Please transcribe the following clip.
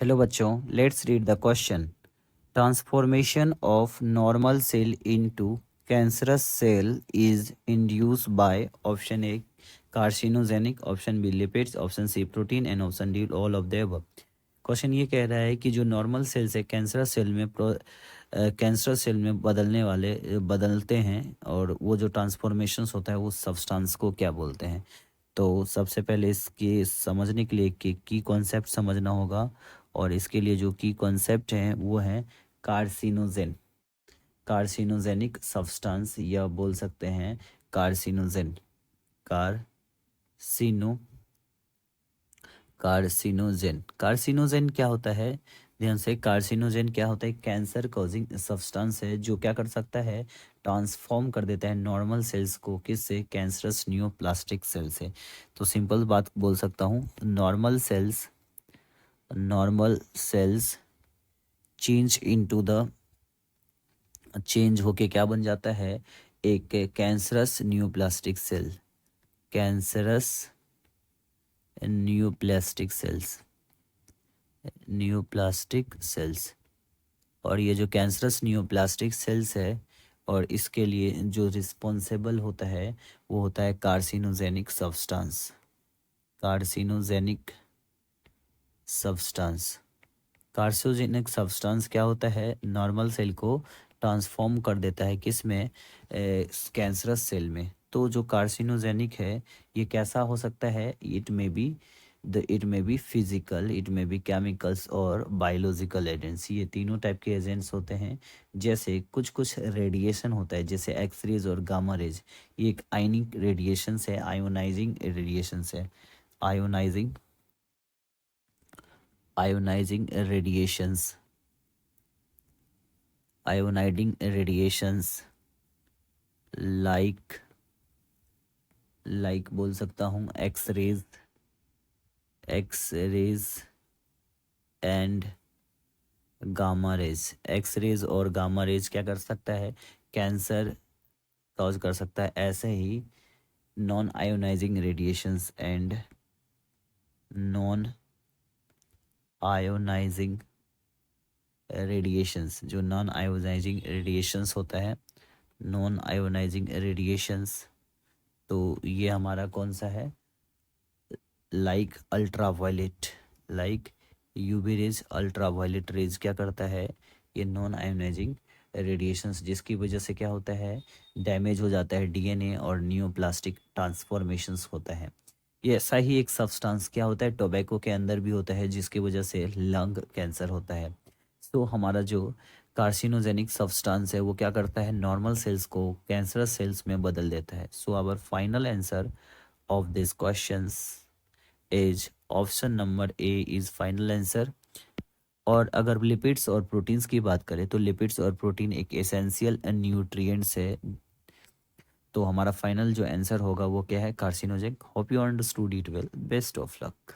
Hello बच्चों, let's read the question. Transformation of normal cell into cancerous cell is induced by option A carcinogenic, option B lipids, option C protein and option D all of the above. Question ये कह रहा है कि जो normal cell से cancerous cell में बदलते हैं और वो जो ट्रांसफॉर्मेशंस होता है वो सब्सटेंस को क्या बोलते हैं। तो सबसे पहले इसके समझने के लिए की कॉन्सेप्ट समझना होगा, और इसके लिए जो की कॉन्सेप्ट हैं वो हैं कार्सिनोजेन, कार्सिनोजेनिक सब्सटेंस, या बोल सकते हैं कार्सिनोजेन, कार्सिनो कार्सिनोजेन। कार्सिनोजेन क्या होता है, ध्यान से, कार्सिनोजेन क्या होता है? कैंसर कॉजिंग सब्सटेंस है जो क्या कर सकता है, ट्रांसफॉर्म कर देता है नॉर्मल सेल्स को, किससे? कैंसरस न्यूप्लास्टिक सेल से। तो सिंपल बात बोल सकता हूँ, नॉर्मल सेल्स चेंज होके क्या बन जाता है, एक cancerous neoplastic cell, cancerous neoplastic cells. और ये जो कैंसरस न्यूप्लास्टिक सेल्स है, और इसके लिए जो रिस्पॉन्सिबल होता है वो होता है carcinogenic substance, carcinogenic substance. Carcinogenic substance क्या होता है, नॉर्मल सेल को ट्रांसफॉर्म कर देता है, किस में? कैंसरस सेल में। तो जो कार्सिनोजेनिक है ये कैसा हो सकता है, इट में बी फिजिकल, इट में बी केमिकल्स और बायोलॉजिकल एजेंट्स, ये तीनों टाइप के एजेंट्स होते हैं। जैसे कुछ कुछ रेडिएशन होता है, जैसे एक्स रेज और गामा रेज, ये एक आयनिक रेडिएशन है, आयोनाइजिंग रेडिएशन है, ionising ionising radiations ionising radiations like बोल सकता हूँ X rays and gamma rays. X rays और गामा रेज क्या कर सकता है, कैंसर कॉज कर सकता है। ऐसे ही non ionizing radiations and non ionizing radiations, जो नॉन आयोनाइजिंग रेडिएशंस होता है, नॉन आयोनाइजिंग रेडिएशंस, तो ये हमारा कौन सा है, like ultraviolet, like UV rays, ultraviolet rays क्या करता है, ये नॉन आयोनाइजिंग रेडिएशंस, जिसकी वजह से क्या होता है, डैमेज हो जाता है डीएनए और न्यूप्लास्टिक ट्रांसफॉर्मेशंस होता है। ये ऐसा ही एक सब्सटेंस क्या होता है, टोबैको के अंदर भी होता है, जिसकी वजह से लंग कैंसर होता है। तो हमारा जो कार्सिनोजेनिक सब्सटेंस है वो क्या करता है, नॉर्मल सेल्स को कैंसरस सेल्स में बदल देता है। So our final answer of this questions is option number A is final answer. और अगर लिपिड्स और प्रोटीन्स की बात करें तो लिपिड्स और प्रोटीन एक एसेंशियल न्यूट्रिएंट्स है। तो हमारा फाइनल जो आंसर होगा वो क्या है, carcinogenic. Hope you understood it well, best of luck.